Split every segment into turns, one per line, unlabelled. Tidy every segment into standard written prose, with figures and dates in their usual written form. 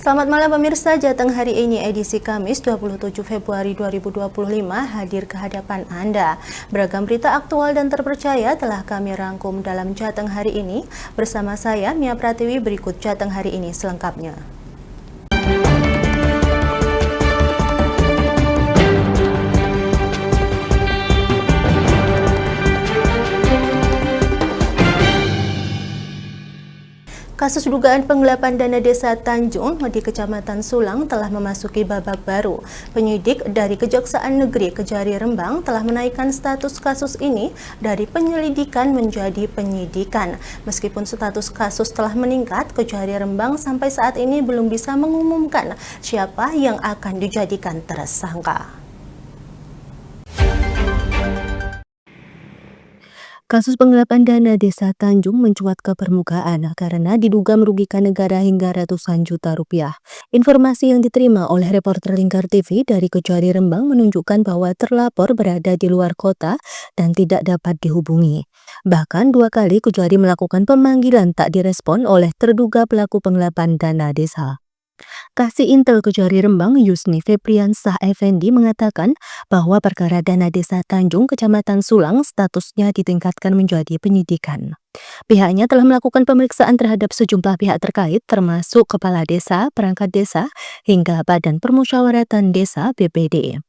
Selamat malam pemirsa, Jateng hari ini edisi Kamis 27 Februari 2025 hadir ke hadapan Anda. Beragam berita aktual dan terpercaya telah kami rangkum dalam Jateng hari ini. Bersama saya, Mia Pratiwi, berikut Jateng hari ini selengkapnya. Kasus dugaan penggelapan dana desa Tanjung di Kecamatan Sulang telah memasuki babak baru. Penyidik dari Kejaksaan Negeri Kejari Rembang telah menaikkan status kasus ini dari penyelidikan menjadi penyidikan. Meskipun status kasus telah meningkat, Kejari Rembang sampai saat ini belum bisa mengumumkan siapa yang akan dijadikan tersangka. Kasus penggelapan dana desa Tanjung mencuat ke permukaan karena diduga merugikan negara hingga ratusan juta rupiah. Informasi yang diterima oleh reporter Lingkar TV dari Kejari Rembang menunjukkan bahwa terlapor berada di luar kota dan tidak dapat dihubungi. Bahkan 2 kali Kejari melakukan pemanggilan tak direspon oleh terduga pelaku penggelapan dana desa. Kasih Intel Kejari Rembang Yusni Febriansah Effendi mengatakan bahwa perkara dana desa Tanjung Kecamatan Sulang statusnya ditingkatkan menjadi penyidikan. Pihaknya telah melakukan pemeriksaan terhadap sejumlah pihak terkait termasuk kepala desa, perangkat desa, hingga Badan Permusyawaratan Desa BPD.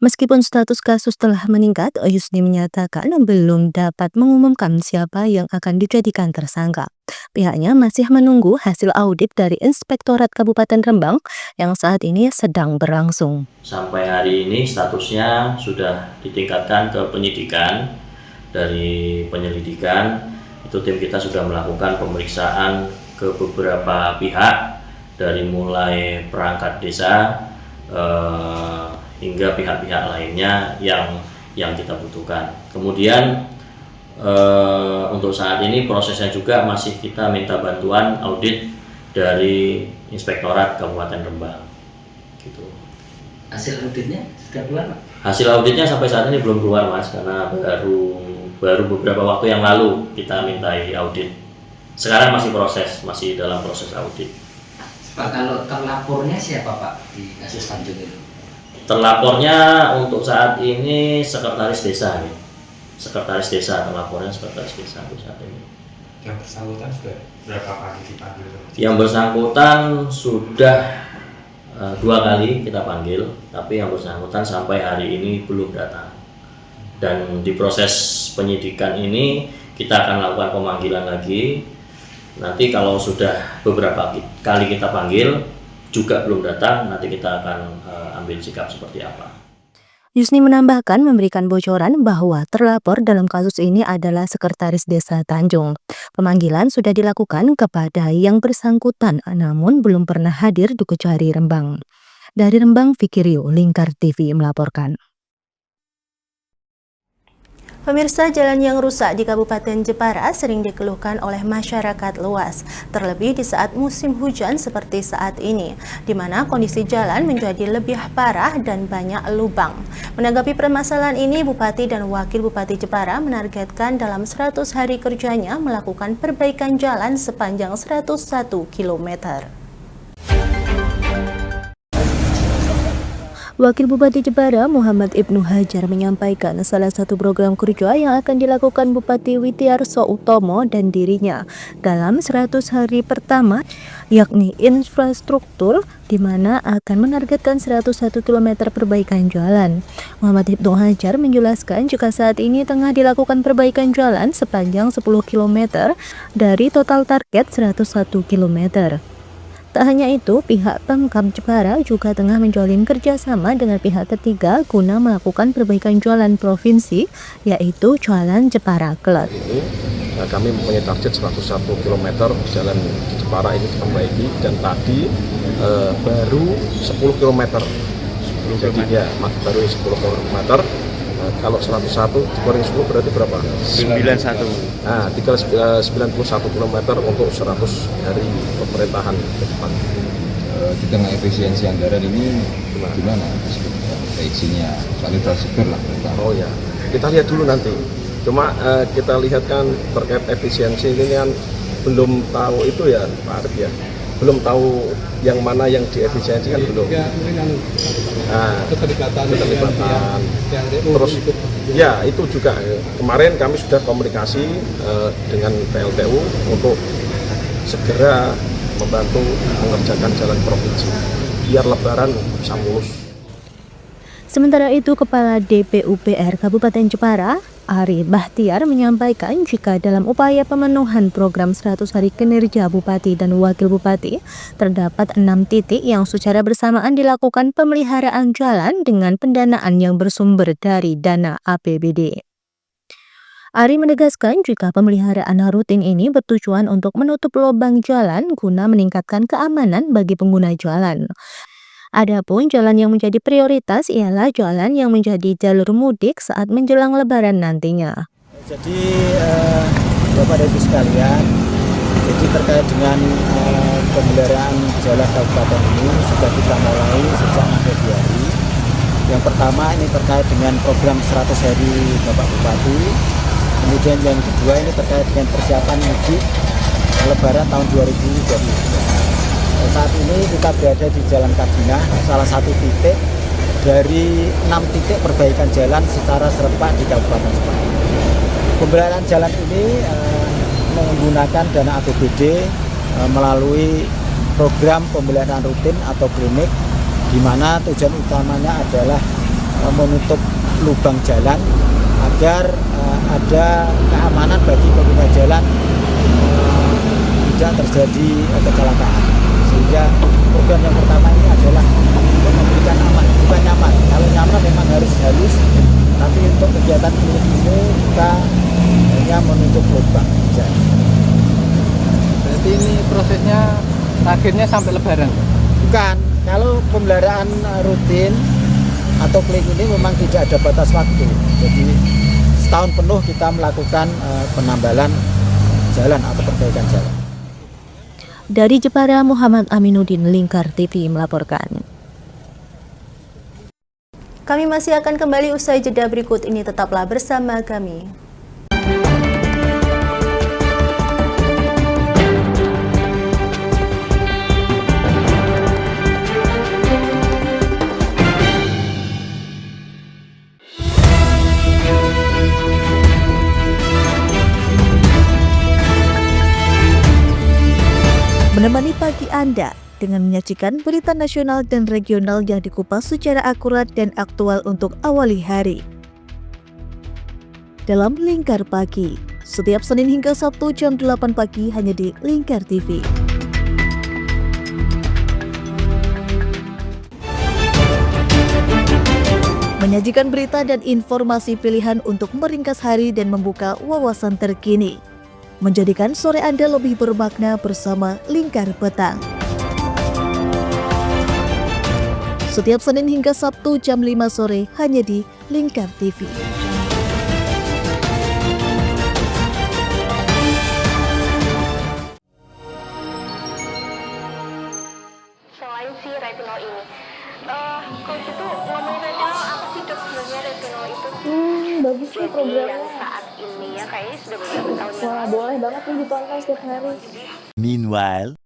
Meskipun status kasus telah meningkat, Yusni menyatakan belum dapat mengumumkan siapa yang akan dijadikan tersangka. Pihaknya masih menunggu hasil audit dari Inspektorat Kabupaten Rembang yang saat ini sedang berlangsung.
Sampai hari ini statusnya sudah ditingkatkan ke penyidikan. Dari penyelidikan itu tim kita sudah melakukan pemeriksaan ke beberapa pihak dari mulai perangkat desa hingga pihak-pihak lainnya yang kita butuhkan. Kemudian untuk saat ini prosesnya juga masih kita minta bantuan audit dari Inspektorat Kabupaten Rembang. Gitu.
Hasil auditnya sudah keluar, Pak?
Hasil auditnya sampai saat ini belum keluar, Mas, karena baru beberapa waktu yang lalu kita mintai audit. Sekarang masih dalam proses audit.
Pak, kalau terlapornya siapa, Pak, di kasus Tanjung itu?
Terlapornya untuk saat ini sekretaris desa, ya. Sekretaris desa, terlapornya sekretaris desa untuk saat ini.
Yang bersangkutan sudah berapa kali dipanggil?
Yang bersangkutan sudah 2 kali kita panggil, tapi yang bersangkutan sampai hari ini belum datang. Dan di proses penyidikan ini kita akan lakukan pemanggilan lagi. Nanti kalau sudah beberapa kali kita panggil juga belum datang, nanti kita akan ambil sikap seperti apa.
Yusni menambahkan memberikan bocoran bahwa terlapor dalam kasus ini adalah Sekretaris Desa Tanjung. Pemanggilan sudah dilakukan kepada yang bersangkutan, namun belum pernah hadir di Kejari Rembang. Dari Rembang, Fikirio, Lingkar TV melaporkan. Pemirsa, jalan yang rusak di Kabupaten Jepara sering dikeluhkan oleh masyarakat luas, terlebih di saat musim hujan seperti saat ini, di mana kondisi jalan menjadi lebih parah dan banyak lubang. Menanggapi permasalahan ini, Bupati dan Wakil Bupati Jepara menargetkan dalam 100 hari kerjanya melakukan perbaikan jalan sepanjang 101 km. Wakil Bupati Jepara Muhammad Ibnu Hajar menyampaikan salah satu program kerja yang akan dilakukan Bupati Witiarso Utomo dan dirinya dalam 100 hari pertama, yakni infrastruktur, di mana akan menargetkan 101 km perbaikan jalan. Muhammad Ibnu Hajar menjelaskan jika saat ini tengah dilakukan perbaikan jalan sepanjang 10 km dari total target 101 km. Tak hanya itu, pihak Pemkab Jepara juga tengah menjalin kerjasama dengan pihak ketiga guna melakukan perbaikan jalan provinsi, yaitu Jalan Jepara Klet.
Kami mempunyai target 101 km jalan di Jepara ini diperbaiki, dan tadi baru 10 km. Jadi ya, baru 10 km. Kalau 101 dikurangi 10 berarti berapa?
91.
Nah, tinggal 91 km untuk 100 hari pemerintahan ke depan.
Di tengah efisiensi anggaran ini gimana? Isinya soal infrastruktur lah.
Oh ya, kita lihat dulu nanti. Cuma kita lihat kan terkait efisiensi ini kan belum tahu itu ya Pak Arif ya. belum tahu yang mana yang diefisiensikan belum. Nah, keterlibatan. Terus ya itu juga kemarin kami sudah komunikasi dengan PLTU untuk segera membantu mengerjakan jalan provinsi biar Lebaran bisa mulus.
Sementara itu, Kepala DPUPR Kabupaten Jepara, Ari Bahtiar menyampaikan jika dalam upaya pemenuhan program 100 hari kinerja Bupati dan Wakil Bupati, terdapat 6 titik yang secara bersamaan dilakukan pemeliharaan jalan dengan pendanaan yang bersumber dari dana APBD. Ari menegaskan jika pemeliharaan rutin ini bertujuan untuk menutup lubang jalan guna meningkatkan keamanan bagi pengguna jalan. Adapun jalan yang menjadi prioritas ialah jalan yang menjadi jalur mudik saat menjelang Lebaran nantinya.
Jadi Bapak dan Ibu sekalian, jadi terkait dengan pemeliharaan jalan kabupaten ini sudah kita mulai sejak Februari. Yang pertama ini terkait dengan program 100 hari Bapak Bupati. Kemudian yang kedua ini terkait dengan persiapan mudik Lebaran tahun 2022. Saat ini kita berada di Jalan Kadinah, salah satu titik dari 6 titik perbaikan jalan secara serentak di Kabupaten Jepara. Pemeliharaan jalan ini menggunakan dana APBD melalui program pemeliharaan rutin atau klinik, di mana tujuan utamanya adalah menutup lubang jalan agar ada keamanan bagi pengguna jalan, tidak terjadi kecelakaan. Sehingga program yang pertama ini adalah untuk memberikan aman, bukan nyaman. Kalau nyaman memang harus halus, tapi untuk kegiatan ini kita hanya menutup lubang jalan.
Berarti ini prosesnya targetnya sampai Lebaran?
Bukan, kalau pemeliharaan rutin atau klinik ini memang tidak ada batas waktu. Jadi setahun penuh kita melakukan penambalan jalan atau perbaikan jalan.
Dari Jepara, Muhammad Aminuddin, Lingkar TV melaporkan. Kami masih akan kembali usai jeda berikut ini, tetaplah bersama kami. Menemani pagi Anda dengan menyajikan berita nasional dan regional yang dikupas secara akurat dan aktual untuk awali hari. Dalam Lingkar Pagi, setiap Senin hingga Sabtu jam 8 pagi hanya di Lingkar TV. Menyajikan berita dan informasi pilihan untuk meringkas hari dan membuka wawasan terkini. Menjadikan sore Anda lebih bermakna bersama Lingkar Petang. Setiap Senin hingga Sabtu jam 5 sore hanya di Lingkar TV.
Selain si retinol ini, coach itu ngomongin retinol apa sih dok sebenarnya retinol itu?
Bagus sih programnya.
Yang saat ini ya kayaknya sudah beberapa tahun yang
Wah, boleh banget nih ditonton setiap hari.
Meanwhile,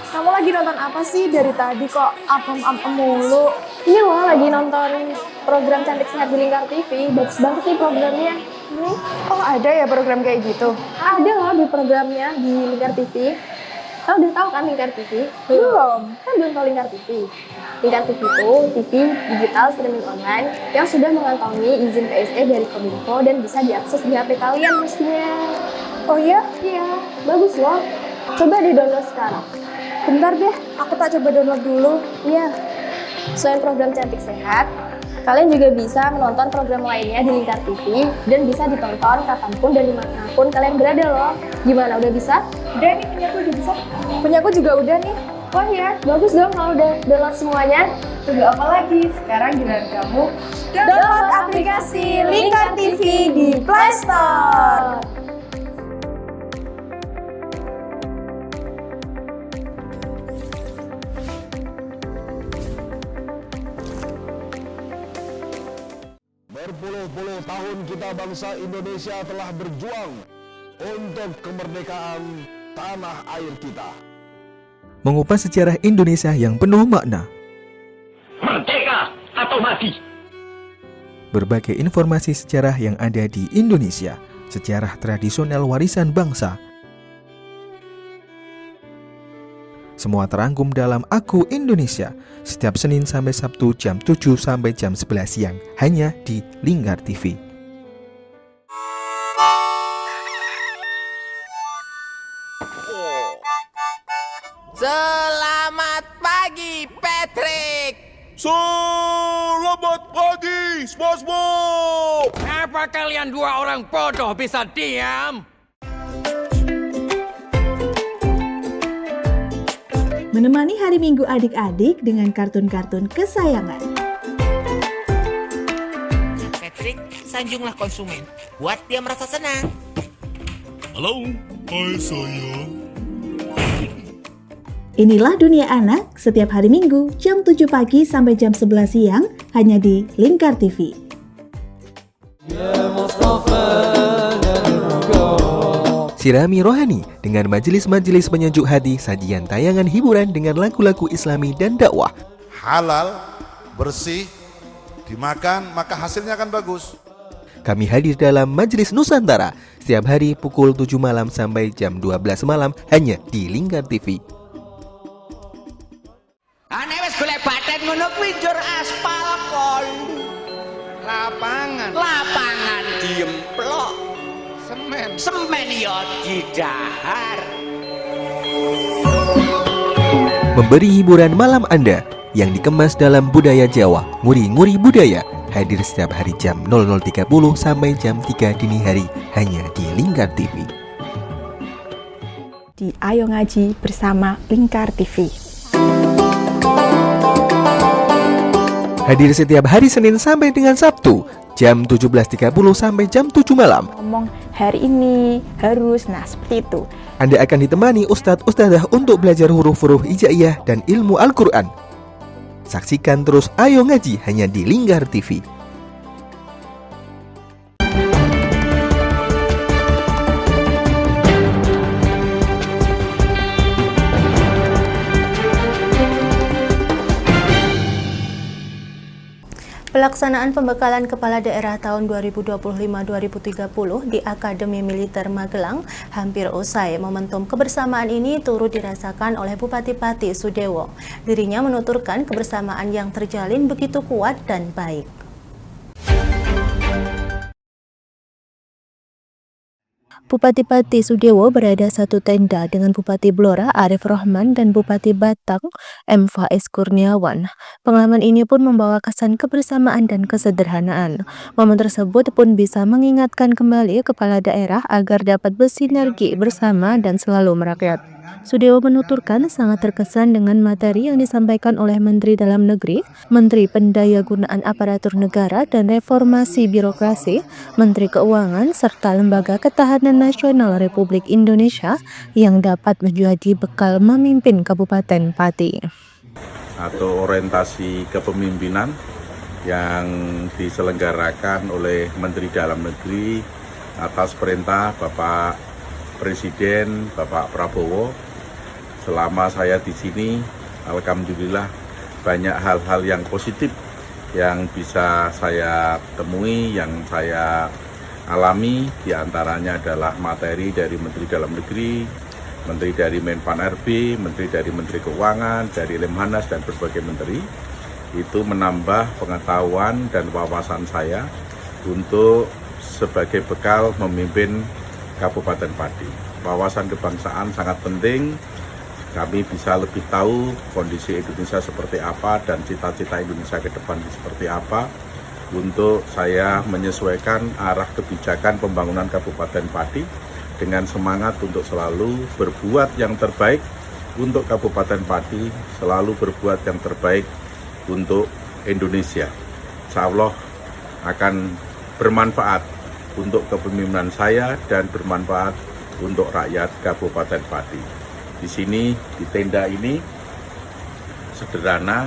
Kamu lagi nonton apa sih dari tadi kok apem-apem mulu? Ini loh lagi nonton program Cantik Sehat di Lingkar TV. Bagus banget nih programnya.
Oh ada ya program kayak gitu?
Ada loh di programnya di Lingkar TV. Kamu udah tahu kan Lingkar TV?
Belum.
Kan belum tahu Lingkar TV. Lingkar TV itu TV digital streaming online yang sudah mengantongi izin PSE dari Kominfo dan bisa diakses di HP kalian mestinya.
Oh iya?
Iya, bagus loh. Coba di-download sekarang.
Bentar deh, aku tak coba download dulu.
Iya. Selain program Cantik Sehat, kalian juga bisa menonton program lainnya di Lingkar TV dan bisa ditonton kapanpun dan dimanapun kalian berada loh. Gimana, udah bisa?
Udah nih, punyaku udah bisa. Punyaku juga udah nih.
Wah ya, bagus dong kalau udah download semuanya.
Tunggu apa lagi? Sekarang giliran kamu download aplikasi Lingkar TV di Play Store.
Berpuluh-puluh tahun kita bangsa Indonesia telah berjuang untuk kemerdekaan tanah air kita.
Mengupas sejarah Indonesia yang penuh makna.
Merdeka atau mati.
Berbagai informasi sejarah yang ada di Indonesia, sejarah tradisional warisan bangsa. Semua terangkum dalam Aku Indonesia, setiap Senin sampai Sabtu jam 7 sampai jam 11 siang, hanya di Lingkar TV.
Selamat pagi, Patrick.
Selamat pagi, SpongeBob.
Apa kalian dua orang bodoh bisa diam?
Menemani hari Minggu adik-adik dengan kartun-kartun kesayangan.
Patrick, sanjunglah konsumen. Buat dia merasa senang.
Halo, hai sayang.
Inilah Dunia Anak setiap hari Minggu jam 7 pagi sampai jam 11 siang hanya di Lingkar TV.
Sirami rohani dengan majelis-majelis penyejuk hati, sajian tayangan hiburan dengan lagu-lagu Islami dan dakwah.
Halal, bersih, dimakan maka hasilnya akan bagus.
Kami hadir dalam Majelis Nusantara setiap hari pukul 7 malam sampai jam 12 malam hanya di Lingkar TV.
Ane wis golek baten ngono kuwi njur aspal kon. Lapangan diemplok. Semen ya didahar.
Memberi hiburan malam Anda yang dikemas dalam budaya Jawa, nguri-nguri budaya, hadir setiap hari jam 00.30 sampai jam 3 dini hari hanya di Lingkar TV.
Di Ayo Ngaji bersama Lingkar TV.
Hadir setiap hari Senin sampai dengan Sabtu jam 17.30 sampai jam 7 malam.
Ngomong hari ini harus, nah seperti itu.
Anda akan ditemani ustadz-ustadzah untuk belajar huruf-huruf hijaiyah dan ilmu Al-Quran. Saksikan terus Ayo Ngaji hanya di Lingkar TV.
Pelaksanaan pembekalan kepala daerah tahun 2025-2030 di Akademi Militer Magelang hampir usai. Momentum kebersamaan ini turut dirasakan oleh Bupati Pati Sudewo. Dirinya menuturkan kebersamaan yang terjalin begitu kuat dan baik. Bupati Pati Sudewo berada satu tenda dengan Bupati Blora Arif Rohman dan Bupati Batang M. Faiz Kurniawan. Pengalaman ini pun membawa kesan kebersamaan dan kesederhanaan. Momen tersebut pun bisa mengingatkan kembali kepala daerah agar dapat bersinergi bersama dan selalu merakyat. Sudewo menuturkan sangat terkesan dengan materi yang disampaikan oleh Menteri Dalam Negeri, Menteri Pendayagunaan Aparatur Negara dan Reformasi Birokrasi, Menteri Keuangan, serta Lembaga Ketahanan Nasional Republik Indonesia yang dapat menjadi bekal memimpin Kabupaten Pati.
Atau orientasi kepemimpinan yang diselenggarakan oleh Menteri Dalam Negeri atas perintah Bapak Presiden Bapak Prabowo. Selama saya di sini, alhamdulillah banyak hal-hal yang positif yang bisa saya temui, yang saya alami. Di antaranya adalah materi dari Menteri Dalam Negeri, Menteri dari Menpan RB, Menteri dari Menteri Keuangan, dari Lemhanas dan berbagai menteri. Itu menambah pengetahuan dan wawasan saya untuk sebagai bekal memimpin Kabupaten Pati. Wawasan kebangsaan sangat penting. Kami bisa lebih tahu kondisi Indonesia seperti apa dan cita-cita Indonesia ke depan seperti apa untuk saya menyesuaikan arah kebijakan pembangunan Kabupaten Pati dengan semangat untuk selalu berbuat yang terbaik untuk Kabupaten Pati, selalu berbuat yang terbaik untuk Indonesia. Insya Allah akan bermanfaat untuk kepemimpinan saya dan bermanfaat untuk rakyat Kabupaten Pati. Di sini, di tenda ini sederhana,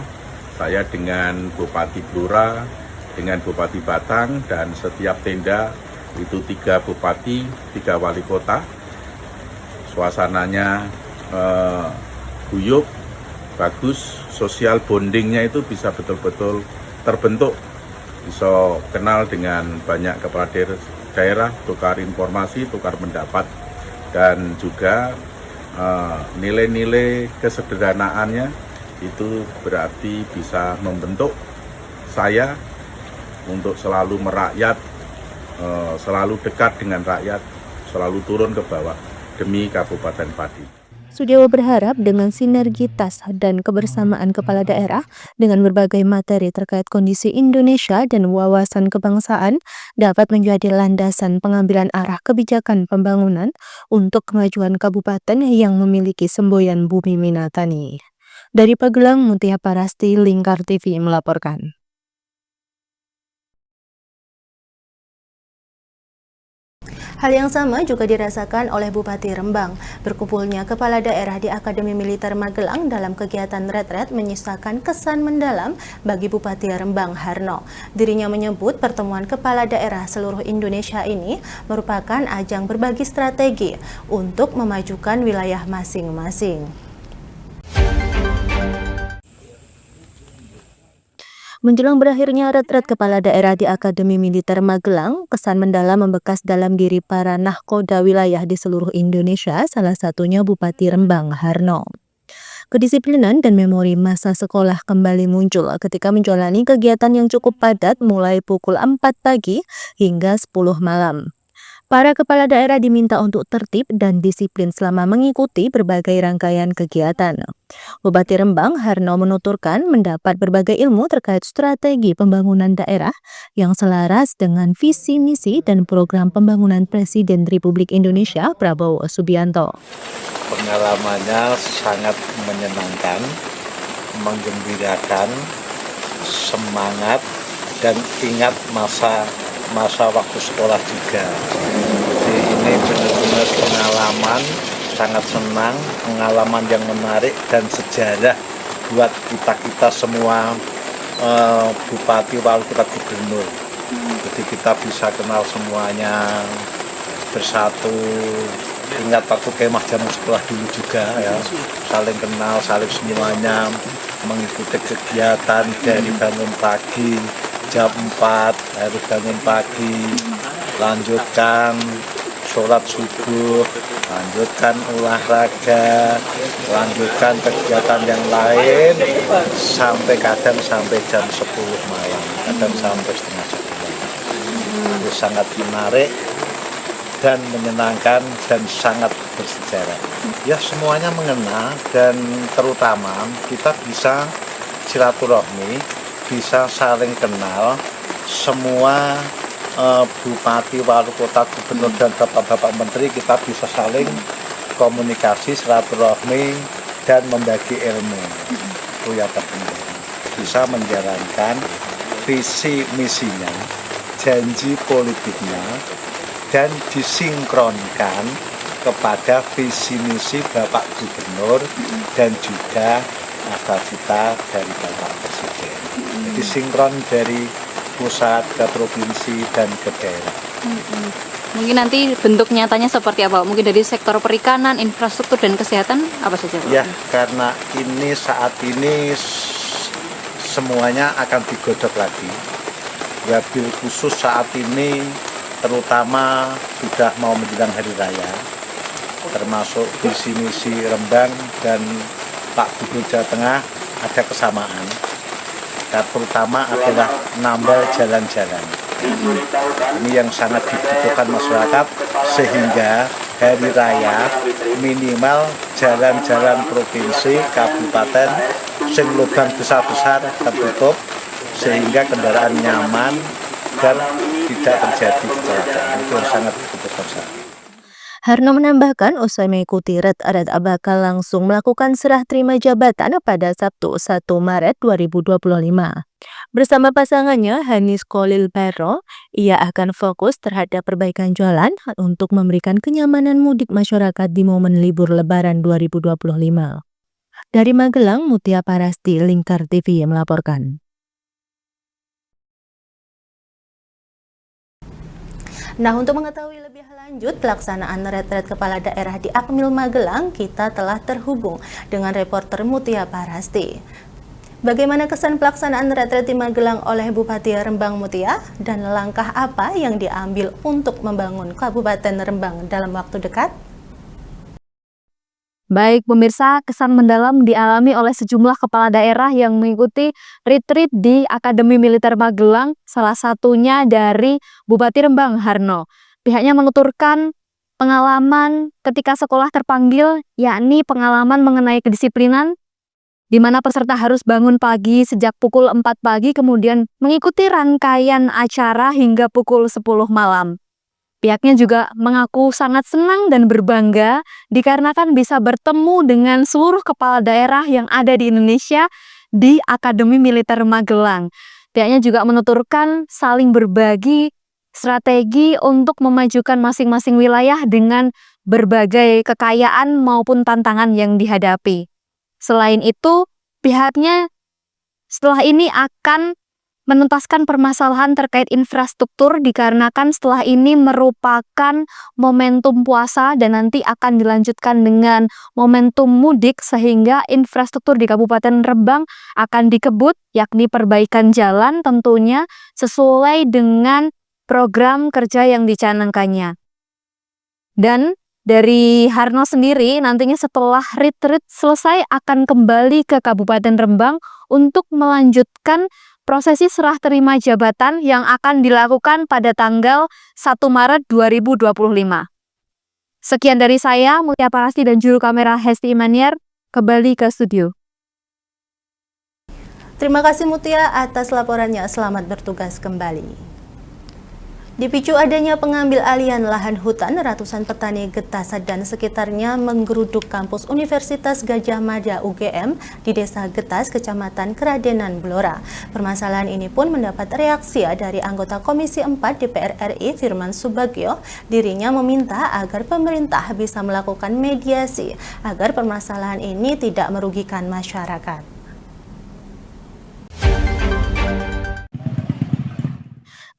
saya dengan Bupati Blora dengan Bupati Batang, dan setiap tenda itu 3 bupati, 3 wali kota. Suasananya guyup, bagus, sosial bondingnya itu bisa betul-betul terbentuk, bisa kenal dengan banyak kepala daerah, tukar informasi, tukar pendapat, dan juga nilai-nilai kesederhanaannya itu berarti bisa membentuk saya untuk selalu merakyat, selalu dekat dengan rakyat, selalu turun ke bawah demi Kabupaten Pati.
Sudewo berharap dengan sinergitas dan kebersamaan kepala daerah dengan berbagai materi terkait kondisi Indonesia dan wawasan kebangsaan dapat menjadi landasan pengambilan arah kebijakan pembangunan untuk kemajuan kabupaten yang memiliki semboyan bumi Minatani. Dari Pagelang, Mutia Parasti, Lingkar TV melaporkan. Hal yang sama juga dirasakan oleh Bupati Rembang. Berkumpulnya kepala daerah di Akademi Militer Magelang dalam kegiatan retret menyisakan kesan mendalam bagi Bupati Rembang Harno. Dirinya menyebut pertemuan kepala daerah seluruh Indonesia ini merupakan ajang berbagi strategi untuk memajukan wilayah masing-masing. Menjelang berakhirnya retret kepala daerah di Akademi Militer Magelang, kesan mendalam membekas dalam diri para nahkoda wilayah di seluruh Indonesia, salah satunya Bupati Rembang Harno. Kedisiplinan dan memori masa sekolah kembali muncul ketika menjalani kegiatan yang cukup padat mulai pukul 4 pagi hingga 10 malam. Para kepala daerah diminta untuk tertib dan disiplin selama mengikuti berbagai rangkaian kegiatan. Bupati Rembang Harno menuturkan mendapat berbagai ilmu terkait strategi pembangunan daerah yang selaras dengan visi misi dan program pembangunan Presiden Republik Indonesia Prabowo Subianto.
Pengalamannya sangat menyenangkan, menggembirakan, semangat, dan ingat masa waktu sekolah juga. Jadi ini benar-benar pengalaman, sangat senang, pengalaman yang menarik dan sejarah buat kita semua bupati, wali kota, gubernur. Jadi kita bisa kenal semuanya bersatu. Ingat waktu kemah zaman sekolah dulu juga ya, saling kenal, saling semuanya, mengikuti kegiatan dari bangun pagi jam 4 harus bangun pagi, lanjutkan sholat subuh, lanjutkan olahraga, lanjutkan kegiatan yang lain kadang sampai jam 10 malam, kadang sampai setengah 11. Itu sangat menarik dan menyenangkan dan sangat bersejarah. Ya semuanya mengena, dan terutama kita bisa silaturahmi, bisa saling kenal, semua bupati, wali kota, gubernur, dan bapak-bapak menteri kita bisa saling komunikasi, silaturahmi, dan membagi ilmu. Itu yang terpenting. Bisa menjalankan visi misinya, janji politiknya, dan disinkronkan kepada visi misi Bapak Gubernur dan juga cita dari Bapak Presiden. Jadi sinkron dari pusat ke provinsi dan ke daerah.
Mungkin nanti bentuk nyatanya seperti apa? Mungkin dari sektor perikanan, infrastruktur, dan kesehatan apa saja Pak?
Ya, karena ini saat ini semuanya akan digodok lagi. Wabil khusus saat ini terutama sudah mau menjelang hari raya, termasuk visi misi Rembang dan Pak Gubernur Jawa Tengah ada kesamaan. Dan terutama adalah nambah jalan-jalan. Ini yang sangat dibutuhkan masyarakat, sehingga hari raya minimal jalan-jalan provinsi, kabupaten, sing lubang besar-besar tertutup, sehingga kendaraan nyaman dan tidak terjadi kecelakaan. Itu yang sangat dibutuhkan saat ini.
Harno menambahkan usai mengikuti retret bakal langsung melakukan serah terima jabatan pada Sabtu 1 Maret 2025. Bersama pasangannya Hanis Kolil Pero, ia akan fokus terhadap perbaikan jalan untuk memberikan kenyamanan mudik masyarakat di momen libur Lebaran 2025. Dari Magelang, Mutia Parasti, Lingkar TV melaporkan. Nah, untuk mengetahui lebih lanjut pelaksanaan retret kepala daerah di Akmil Magelang, kita telah terhubung dengan reporter Mutia Parasti. Bagaimana kesan pelaksanaan retret di Magelang oleh Bupati Rembang, Mutia, dan langkah apa yang diambil untuk membangun Kabupaten Rembang dalam waktu dekat?
Baik pemirsa, kesan mendalam dialami oleh sejumlah kepala daerah yang mengikuti retreat di Akademi Militer Magelang, salah satunya dari Bupati Rembang, Harno. Pihaknya menuturkan pengalaman ketika sekolah terpanggil, yakni pengalaman mengenai kedisiplinan, di mana peserta harus bangun pagi sejak pukul 4 pagi, kemudian mengikuti rangkaian acara hingga pukul 10 malam. Pihaknya juga mengaku sangat senang dan berbangga dikarenakan bisa bertemu dengan seluruh kepala daerah yang ada di Indonesia di Akademi Militer Magelang. Pihaknya juga menuturkan saling berbagi strategi untuk memajukan masing-masing wilayah dengan berbagai kekayaan maupun tantangan yang dihadapi. Selain itu, pihaknya setelah ini akan menuntaskan permasalahan terkait infrastruktur dikarenakan setelah ini merupakan momentum puasa dan nanti akan dilanjutkan dengan momentum mudik sehingga infrastruktur di Kabupaten Rembang akan dikebut, yakni perbaikan jalan tentunya sesuai dengan program kerja yang dicanangkannya. Dan dari Harno sendiri nantinya setelah retreat selesai akan kembali ke Kabupaten Rembang untuk melanjutkan prosesi serah terima jabatan yang akan dilakukan pada tanggal 1 Maret 2025. Sekian dari saya, Mutia Parasti dan juru kamera Hesti Imaniar, kembali ke studio.
Terima kasih Mutia atas laporannya, selamat bertugas kembali. Dipicu adanya pengambil alihan lahan hutan, ratusan petani Getas dan sekitarnya menggeruduk kampus Universitas Gadjah Mada UGM di Desa Getas, Kecamatan Keradenan, Blora. Permasalahan ini pun mendapat reaksi dari anggota Komisi 4 DPR RI Firman Subagio. Dirinya meminta agar pemerintah bisa melakukan mediasi agar permasalahan ini tidak merugikan masyarakat.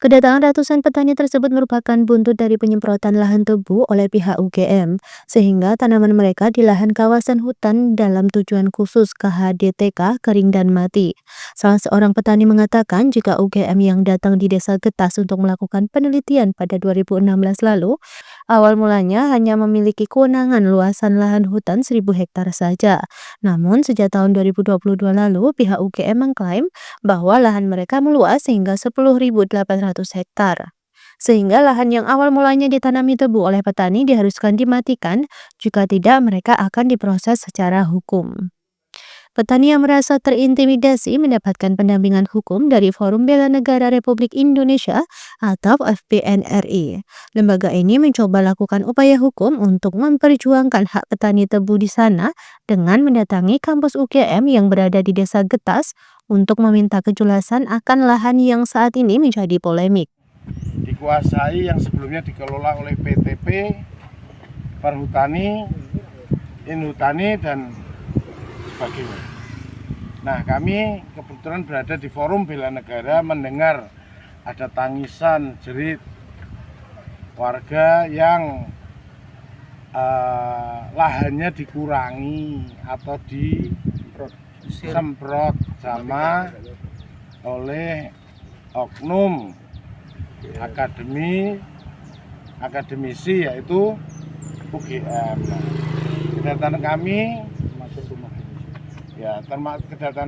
Kedatangan ratusan petani tersebut merupakan buntut dari penyemprotan lahan tebu oleh pihak UGM, sehingga tanaman mereka di lahan kawasan hutan dalam tujuan khusus KHDTK kering dan mati. Salah seorang petani mengatakan jika UGM yang datang di Desa Getas untuk melakukan penelitian pada 2016 lalu, awal mulanya hanya memiliki kewenangan luasan lahan hutan 1000 hektar saja. Namun sejak tahun 2022 lalu, pihak UGM mengklaim bahwa lahan mereka meluas hingga 10.800 hektar. Sehingga lahan yang awal mulanya ditanami tebu oleh petani diharuskan dimatikan, jika tidak mereka akan diproses secara hukum. Petani yang merasa terintimidasi mendapatkan pendampingan hukum dari Forum Bela Negara Republik Indonesia atau FBNRI. Lembaga ini mencoba lakukan upaya hukum untuk memperjuangkan hak petani tebu di sana dengan mendatangi kampus UGM yang berada di Desa Getas untuk meminta kejelasan akan lahan yang saat ini menjadi polemik.
Dikuasai yang sebelumnya dikelola oleh PTP, Perhutani, Inhutani, dan sebagainya. Nah, kami kebetulan berada di Forum Bela Negara mendengar ada tangisan jerit warga yang lahannya dikurangi atau disemprot sama oleh oknum akademisi yaitu UGM. Kedatangan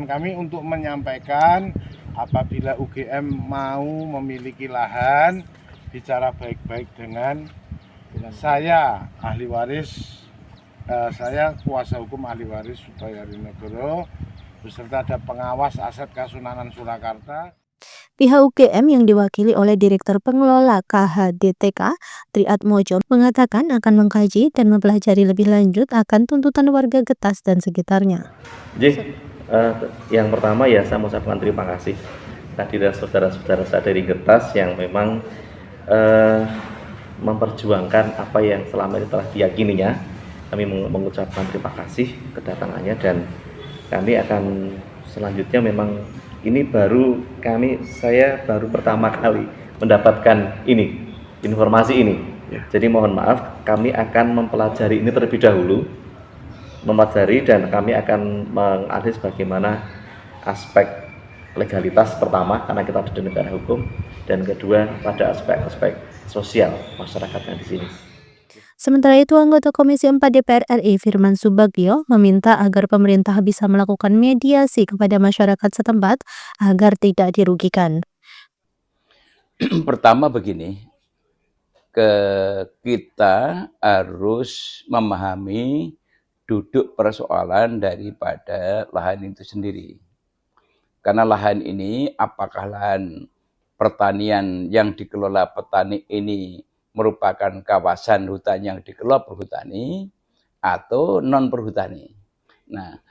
kami untuk menyampaikan apabila UGM mau memiliki lahan, bicara baik-baik dengan saya ahli waris, saya kuasa hukum ahli waris Subayari Negoro beserta ada pengawas aset Kasunanan Surakarta.
Pihak UGM yang diwakili oleh Direktur Pengelola KHDTK, Triatmojo, mengatakan akan mengkaji dan mempelajari lebih lanjut akan tuntutan warga Getas dan sekitarnya.
Jadi, yang pertama ya saya mengucapkan terima kasih kehadiran saudara-saudara saya dari Getas yang memang memperjuangkan apa yang selama ini telah diyakininya. Kami mengucapkan terima kasih kedatangannya dan kami akan selanjutnya memang ini saya baru pertama kali mendapatkan ini
informasi ini. Jadi mohon maaf, kami akan mempelajari ini terlebih dahulu, dan kami akan menganalisis bagaimana aspek legalitas pertama, karena kita ada di negara hukum, dan kedua pada aspek-aspek sosial masyarakatnya di sini.
Sementara itu, anggota Komisi 4 DPR RI Firman Subagio meminta agar pemerintah bisa melakukan mediasi kepada masyarakat setempat agar tidak dirugikan.
Pertama begini, kita harus memahami duduk persoalan daripada lahan itu sendiri. Karena lahan ini, apakah lahan pertanian yang dikelola petani ini merupakan kawasan hutan yang dikelola perhutani atau non perhutani. Nah,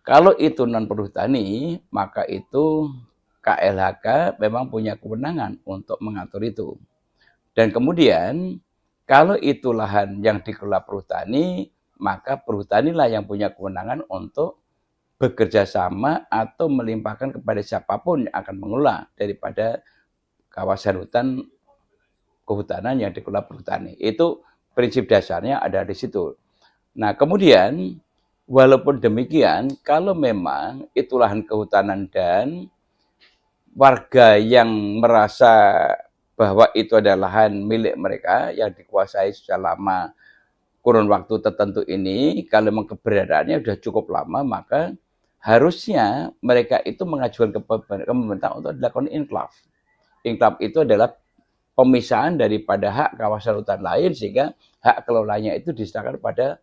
kalau itu non perhutani, maka itu KLHK memang punya kewenangan untuk mengatur itu. Dan kemudian kalau itu lahan yang dikelola perhutani, maka perhutanilah yang punya kewenangan untuk bekerja sama atau melimpahkan kepada siapapun yang akan mengelola daripada kawasan hutan kehutanan yang dikelola perhutani. Itu prinsip dasarnya ada di situ. Nah, kemudian walaupun demikian, kalau memang itu lahan kehutanan dan warga yang merasa bahwa itu adalah lahan milik mereka yang dikuasai selama kurun waktu tertentu ini, kalau memang keberadaannya sudah cukup lama, maka harusnya mereka itu mengajukan ke pemerintah untuk dilakukan inklaf. Inklaf itu adalah pemisahan daripada hak kawasan hutan lain, sehingga hak kelolanya itu diserahkan pada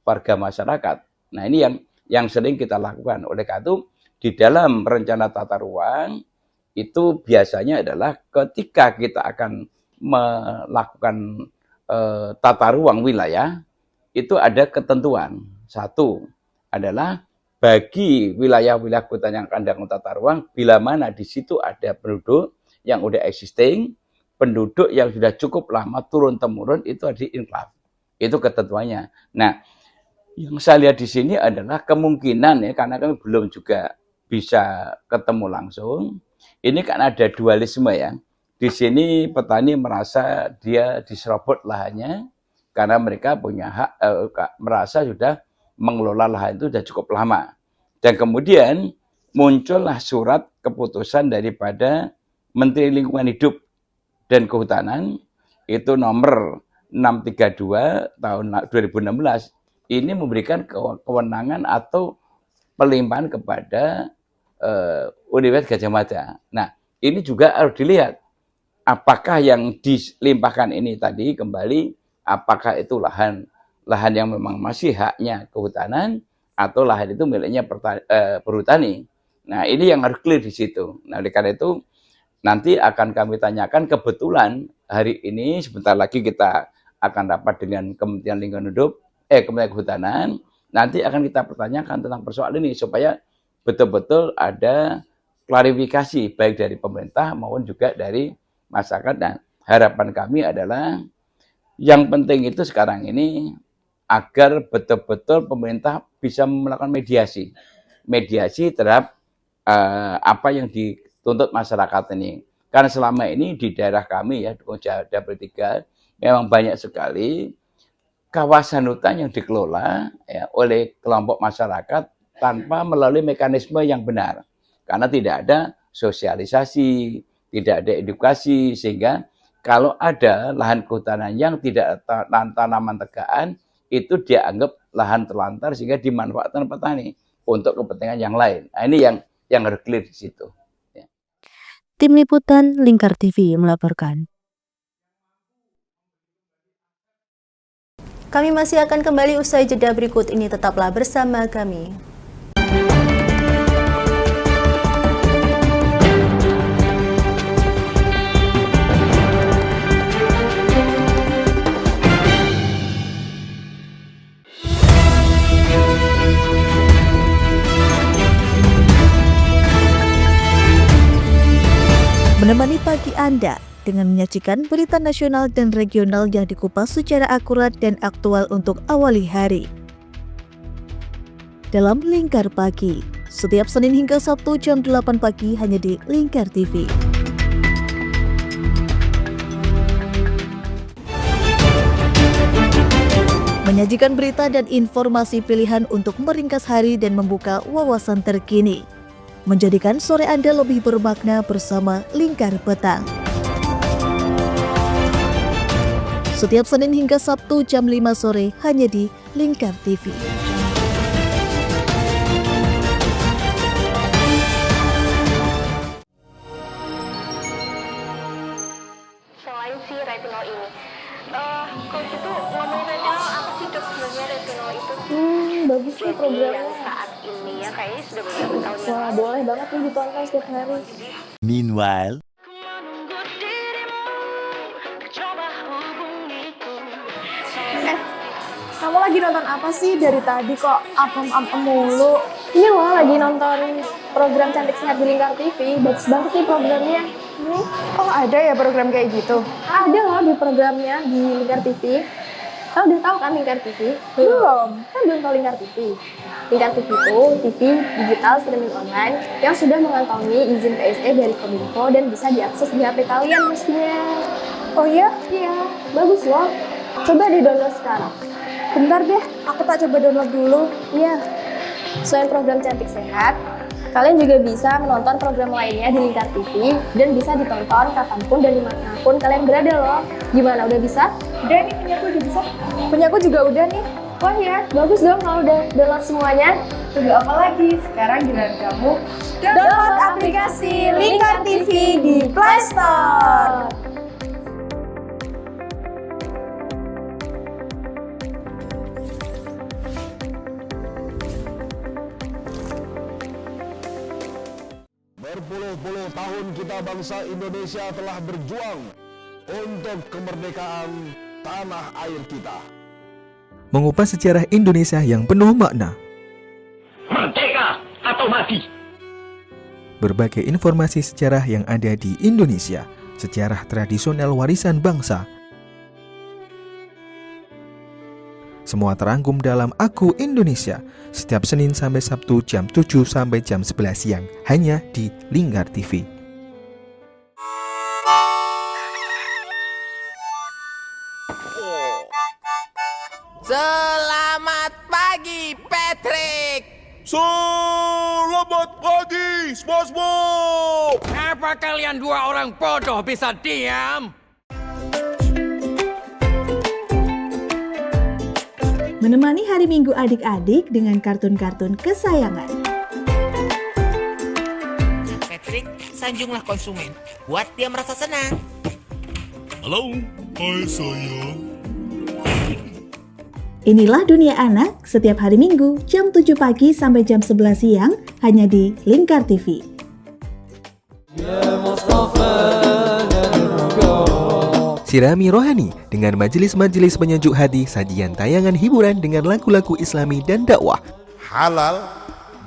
warga masyarakat. Nah, ini yang sering kita lakukan. Oleh karena itu, di dalam rencana tata ruang itu biasanya adalah ketika kita akan melakukan tata ruang wilayah, itu ada ketentuan. Satu adalah bagi wilayah-wilayah hutan yang akan dilakukan tata ruang, bila mana di situ ada penduduk yang udah existing, penduduk yang sudah cukup lama turun-temurun, itu ada di inklaf. Itu ketentuannya. Nah, yang saya lihat di sini adalah kemungkinan ya, karena kami belum juga bisa ketemu langsung. Ini kan ada dualisme ya. Di sini petani merasa dia diserobot lahannya karena mereka punya hak, merasa sudah mengelola lahan itu sudah cukup lama. Dan kemudian muncullah surat keputusan daripada Menteri Lingkungan Hidup dan Kehutanan, itu nomor 632 tahun 2016, ini memberikan kewenangan atau pelimpahan kepada Universitas Gadjah Mada. Nah, ini juga harus dilihat apakah yang dilimpahkan ini tadi kembali, apakah itu lahan yang memang masih haknya kehutanan atau lahan itu miliknya perhutani. Nah, ini yang harus clear di situ. Nah, oleh karena itu nanti akan kami tanyakan, kebetulan hari ini sebentar lagi kita akan rapat dengan Kementerian Lingkungan Hidup, Kementerian Kehutanan, nanti akan kita pertanyakan tentang persoalan ini supaya betul-betul ada klarifikasi baik dari pemerintah maupun juga dari masyarakat. Dan harapan kami adalah yang penting itu sekarang ini agar betul-betul pemerintah bisa melakukan mediasi terhadap apa yang dituntut masyarakat ini. Karena selama ini di daerah kami ya, di Dapil 3, memang banyak sekali kawasan hutan yang dikelola ya, oleh kelompok masyarakat tanpa melalui mekanisme yang benar. Karena tidak ada sosialisasi, tidak ada edukasi, sehingga kalau ada lahan kehutanan yang tidak tanaman tegaan, itu dianggap lahan terlantar sehingga dimanfaatkan petani untuk kepentingan yang lain. Nah, ini yang harus clear di situ. Ya.
Tim Liputan Lingkar TV melaporkan. Kami masih akan kembali usai jeda berikut ini, tetaplah bersama kami. Menemani pagi Anda dengan menyajikan berita nasional dan regional yang dikupas secara akurat dan aktual untuk awali hari. Dalam Lingkar Pagi, setiap Senin hingga Sabtu jam 8 pagi hanya di Lingkar TV.
menyajikan berita dan informasi pilihan untuk meringkas hari dan membuka wawasan terkini, menjadikan sore Anda lebih bermakna bersama Lingkar Petang. Setiap Senin hingga Sabtu jam 5 sore hanya di Lingkar TV.
Selain si retinol ini, kalau gitu ngomongin retinol apa sih dok sebenarnya retinol itu? Bagus sih programnya saat ini ya, kayaknya sudah beberapa tahun. Wah, boleh banget nih ditonton setiap hari.
Meanwhile,
Kamu lagi nonton apa sih dari tadi kok apem-apem mulu?
Ini loh lagi nonton program Cantik Sehat di Lingkar TV. Bagus banget nih programnya.
Oh, ada ya program kayak gitu?
Ada loh di programnya di Lingkar TV. Kau udah tahu kan Lingkar TV?
Belum.
Kan belum tahu Lingkar TV. Lingkar TV itu TV digital streaming online yang sudah mengantongi izin PSE dari Kominfo dan bisa diakses di HP kalian mestinya.
Oh iya?
Iya, bagus loh. Coba di-download sekarang.
Bentar deh, aku tak coba download dulu.
Iya. Selain program Cantik Sehat, kalian juga bisa menonton program lainnya di Lingkar TV dan bisa ditonton kapanpun dan dimanapun kalian berada loh. Gimana, udah bisa?
Udah nih, punyaku udah bisa. Punyaku juga udah nih.
Wah ya, bagus dong kalau udah download semuanya.
Tunggu apa lagi? Sekarang giliran kamu download aplikasi Lingkar TV di Play Store.
Berpuluh-puluh tahun kita bangsa Indonesia telah berjuang untuk kemerdekaan tanah air kita.
mengupas sejarah Indonesia yang penuh makna.
Merdeka atau mati.
Berbagai informasi sejarah yang ada di Indonesia, sejarah tradisional warisan bangsa. Semua terangkum dalam Aku Indonesia, setiap Senin sampai Sabtu jam 7 sampai jam 11 siang, hanya di Lingkar TV.
Selamat pagi, Patrick.
Selamat pagi, SpongeBob.
Apa kalian dua orang bodoh bisa diam?
Menemani hari Minggu adik-adik dengan kartun-kartun kesayangan.
Patrick, sanjunglah konsumen. Buat dia merasa senang.
Halo, hai sayang.
Inilah Dunia Anak setiap hari Minggu jam 7 pagi sampai jam 11 siang hanya di Lingkar TV.
Sirami rohani dengan majelis-majelis penyejuk hati, sajian tayangan hiburan dengan lagu-lagu Islami dan dakwah.
Halal,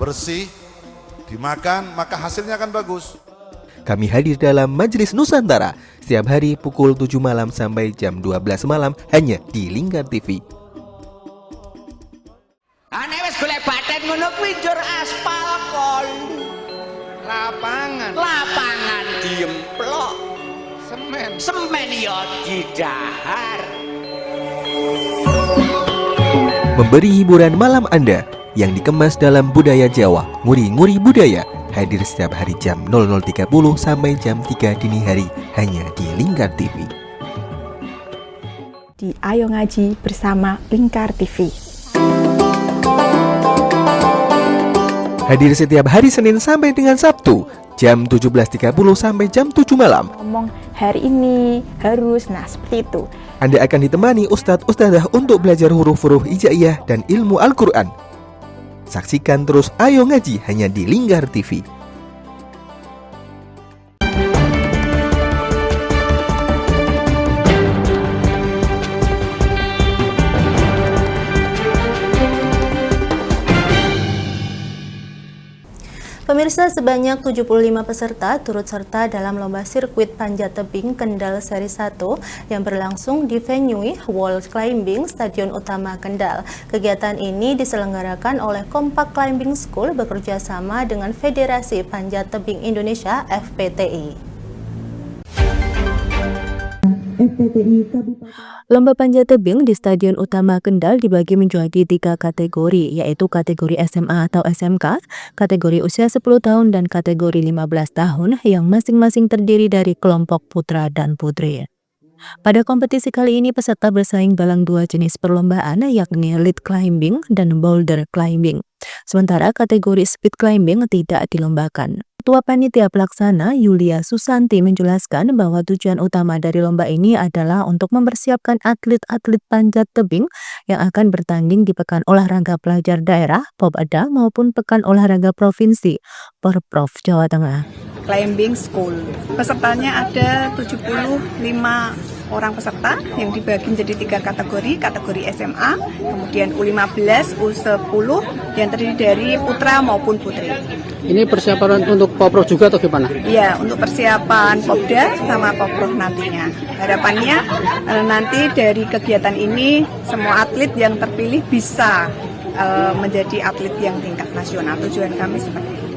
bersih, dimakan maka hasilnya akan bagus.
Kami hadir dalam Majelis Nusantara setiap hari pukul 7 malam sampai jam 12 malam hanya di Lingkar TV.
Ane wis golek baten ngono kuwi njur aspal kon. Lapangan diemplok. Semen ya didahar.
Memberi hiburan malam Anda yang dikemas dalam budaya Jawa, nguri-nguri budaya, hadir setiap hari jam 00.30 sampai jam 3 dini hari hanya di Lingkar TV.
Di Ayo Ngaji bersama Lingkar TV.
Hadir setiap hari Senin sampai dengan Sabtu jam 17.30 sampai jam 7 malam.
Ngomong hari ini harus, nah seperti itu.
Anda akan ditemani ustadz-ustadzah untuk belajar huruf-huruf hijaiyah dan ilmu Al-Quran. Saksikan terus Ayo Ngaji hanya di Lingkar TV.
Pemirsa, sebanyak 75 peserta turut serta dalam lomba sirkuit panjat tebing Kendal seri 1 yang berlangsung di venue Wall Climbing Stadion Utama Kendal. Kegiatan ini diselenggarakan oleh Kompak Climbing School bekerja sama dengan Federasi Panjat Tebing Indonesia (FPTI). FPTI Kabupaten. Lomba panjat tebing di Stadion Utama Kendal dibagi menjadi 3 kategori, yaitu kategori SMA atau SMK, kategori usia 10 tahun, dan kategori 15 tahun yang masing-masing terdiri dari kelompok putra dan putri. Pada kompetisi kali ini peserta bersaing dalam 2 jenis perlombaan, yakni lead climbing dan boulder climbing. Sementara kategori speed climbing tidak dilombakan. Ketua Panitia Pelaksana Yulia Susanti menjelaskan bahwa tujuan utama dari lomba ini adalah untuk mempersiapkan atlet-atlet panjat tebing yang akan bertanding di Pekan Olahraga Pelajar Daerah (Popeda) maupun Pekan Olahraga Provinsi (Porprov) Jawa Tengah.
Climbing School. Pesertanya ada 75 orang peserta yang dibagi menjadi 3 kategori SMA, kemudian U15, U10 yang terdiri dari putra maupun putri.
Ini persiapan untuk Poprov juga atau gimana?
Iya, untuk persiapan Popda sama Poprov nantinya. Harapannya nanti dari kegiatan ini semua atlet yang terpilih bisa menjadi atlet yang tingkat nasional. Tujuan kami seperti itu.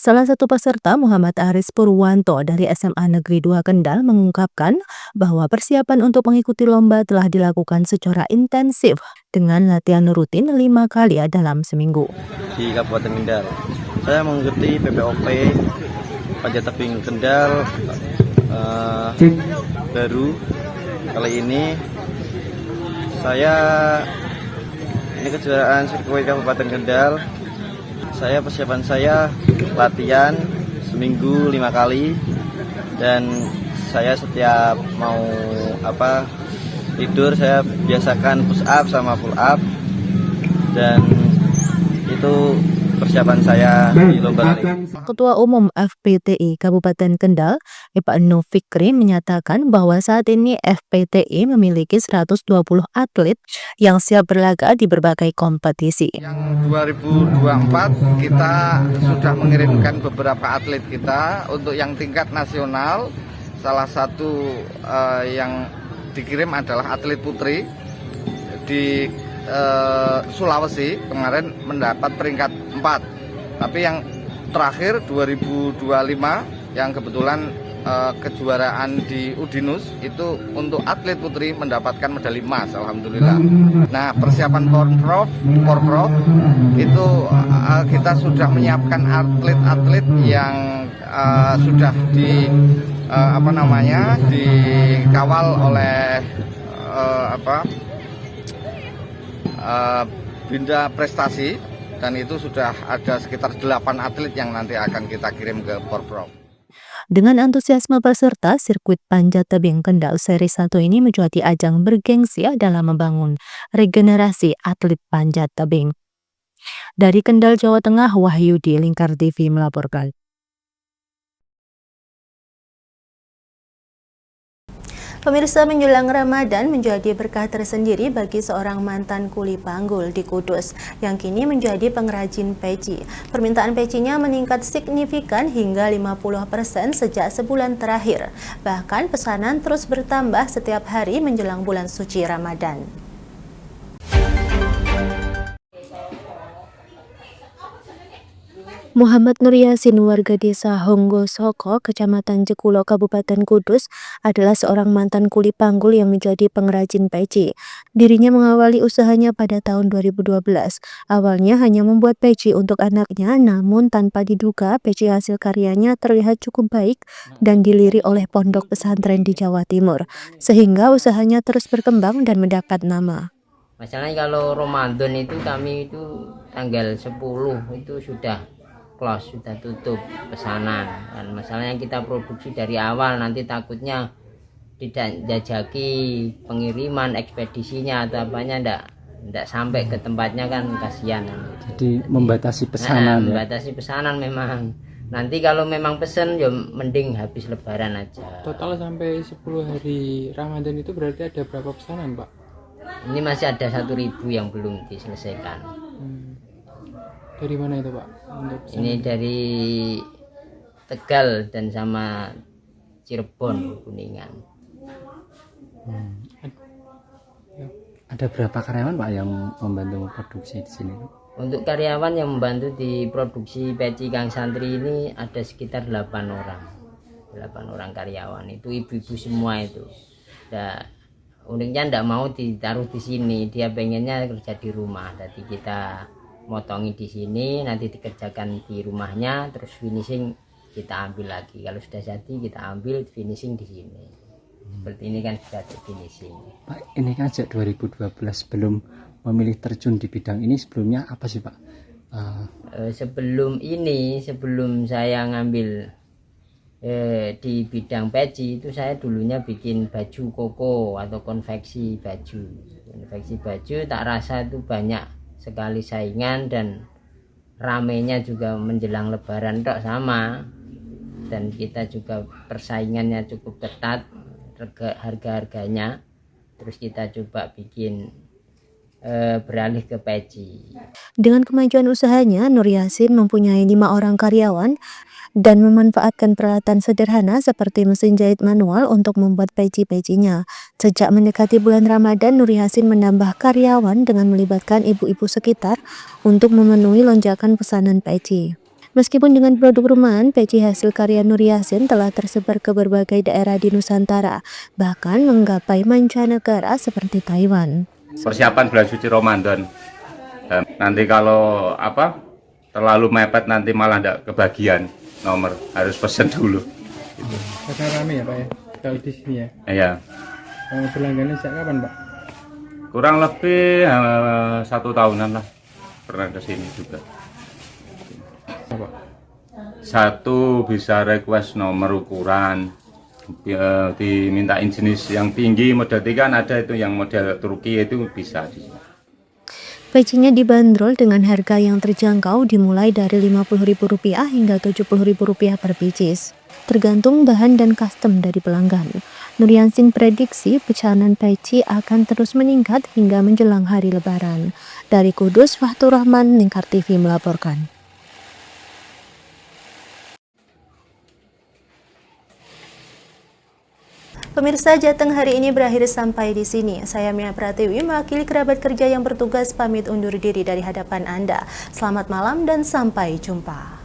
Salah satu peserta, Muhammad Aris Purwanto dari SMA Negeri 2 Kendal, mengungkapkan bahwa persiapan untuk mengikuti lomba telah dilakukan secara intensif dengan latihan rutin 5 kali dalam seminggu.
Di Kabupaten Kendal, saya mengikuti PPOP Panjat Tebing Kendal baru kali ini. Ini kejuaraan sirkuit Kabupaten Kendal. Persiapan saya latihan seminggu 5 kali, dan saya setiap mau tidur saya biasakan push up sama pull up, dan itu persiapan saya di lomba kali.
Ketua Umum FPTI Kabupaten Kendal, Ibnu Fikri, menyatakan bahwa saat ini FPTI memiliki 120 atlet yang siap berlaga di berbagai kompetisi.
2024 kita sudah mengirimkan beberapa atlet kita untuk yang tingkat nasional. Salah satu yang dikirim adalah atlet putri di Sulawesi, kemarin mendapat peringkat 4. Tapi yang terakhir 2025 yang kebetulan kejuaraan di Udinus itu untuk atlet putri mendapatkan medali emas, alhamdulillah. Nah, persiapan Porprov itu kita sudah menyiapkan atlet-atlet yang sudah dikawal oleh Binda Prestasi, dan itu sudah ada sekitar 8 atlet yang nanti akan kita kirim ke Porprov.
Dengan antusiasme peserta, sirkuit panjat tebing Kendal Seri 1 ini menjadi ajang bergengsi dalam membangun regenerasi atlet panjat tebing. Dari Kendal, Jawa Tengah, Wahyudi, Lingkar TV melaporkan. Pemirsa, menjelang Ramadan menjadi berkah tersendiri bagi seorang mantan kuli panggul di Kudus yang kini menjadi pengrajin peci. Permintaan pecinya meningkat signifikan hingga 50% sejak sebulan terakhir. Bahkan pesanan terus bertambah setiap hari menjelang bulan suci Ramadan. Muhammad Nur Yasin, warga desa Honggo Soko, Kecamatan Jekulo, Kabupaten Kudus, adalah seorang mantan kuli panggul yang menjadi pengrajin peci. Dirinya mengawali usahanya pada tahun 2012. Awalnya hanya membuat peci untuk anaknya, namun tanpa diduga peci hasil karyanya terlihat cukup baik dan dilirik oleh pondok pesantren di Jawa Timur, sehingga usahanya terus berkembang dan mendapat nama.
Masalahnya kalau Ramadan itu kami itu tanggal 10 itu sudah close, sudah tutup pesanan, dan masalahnya kita produksi dari awal nanti takutnya tidak jajaki pengiriman ekspedisinya atau apanya ndak sampai ke tempatnya, kan kasihan.
Jadi membatasi pesanan.
Membatasi pesanan memang. Nanti kalau memang pesen ya mending habis lebaran aja.
Total sampai 10 hari Ramadan itu berarti ada berapa pesanan, Pak?
Ini masih ada 1.000 yang belum diselesaikan.
Dari mana itu, Pak?
Ini dari Tegal dan sama Cirebon, Kuningan.
Ada berapa karyawan, Pak, yang membantu produksi di sini?
Untuk karyawan yang membantu di produksi peci Kang Santri ini ada sekitar 8 orang. 8 orang karyawan, itu ibu-ibu semua itu. Nah, uniknya ndak mau ditaruh di sini, dia pengennya kerja di rumah. Jadi kita motongi di sini, nanti dikerjakan di rumahnya, terus finishing kita ambil lagi. Kalau sudah jadi kita ambil finishing di sini. Seperti ini kan sudah finishing.
Pak, ini kan sejak 2012 belum memilih terjun di bidang ini, sebelumnya apa sih Pak?
Sebelum saya ngambil di bidang peci itu, saya dulunya bikin baju koko atau konveksi baju. Tak rasa itu banyak sekali saingan dan ramenya juga menjelang lebaran tok sama, dan kita juga persaingannya cukup ketat harga-harganya. Terus kita coba bikin beralih ke peci.
Dengan kemajuan usahanya, Nur Yasin mempunyai 5 orang karyawan dan memanfaatkan peralatan sederhana seperti mesin jahit manual untuk membuat peci-pecinya. Sejak mendekati bulan Ramadan, Nur Yasin menambah karyawan dengan melibatkan ibu-ibu sekitar untuk memenuhi lonjakan pesanan peci. Meskipun dengan produk rumahan, peci hasil karya Nur Yasin telah tersebar ke berbagai daerah di Nusantara, bahkan menggapai mancanegara seperti Taiwan.
Persiapan bulan suci Ramadan. Nanti kalau terlalu mepet nanti malah tidak kebagian nomor, harus pesen dulu.
Gitu. Karena rame ya Pak ya, kalau di sini ya.
Iya.
Berlangganan sejak kapan Pak?
Kurang lebih 1 tahunan lah pernah ke sini juga.
Apa?
Satu bisa request nomor ukuran, dimintain jenis yang tinggi, model 3 kan ada itu yang model Turki itu bisa.
Pecinya dibanderol dengan harga yang terjangkau dimulai dari Rp50.000 hingga Rp70.000 per pieces, tergantung bahan dan custom dari pelanggan. Nur Yasin prediksi pesanan peci akan terus meningkat hingga menjelang hari Lebaran. Dari Kudus, Fahtur Rahman, Lingkar TV melaporkan. Pemirsa, Jateng hari ini berakhir sampai di sini. Saya Mia Pratiwi, mewakili kerabat kerja yang bertugas pamit undur diri dari hadapan Anda. Selamat malam dan sampai jumpa.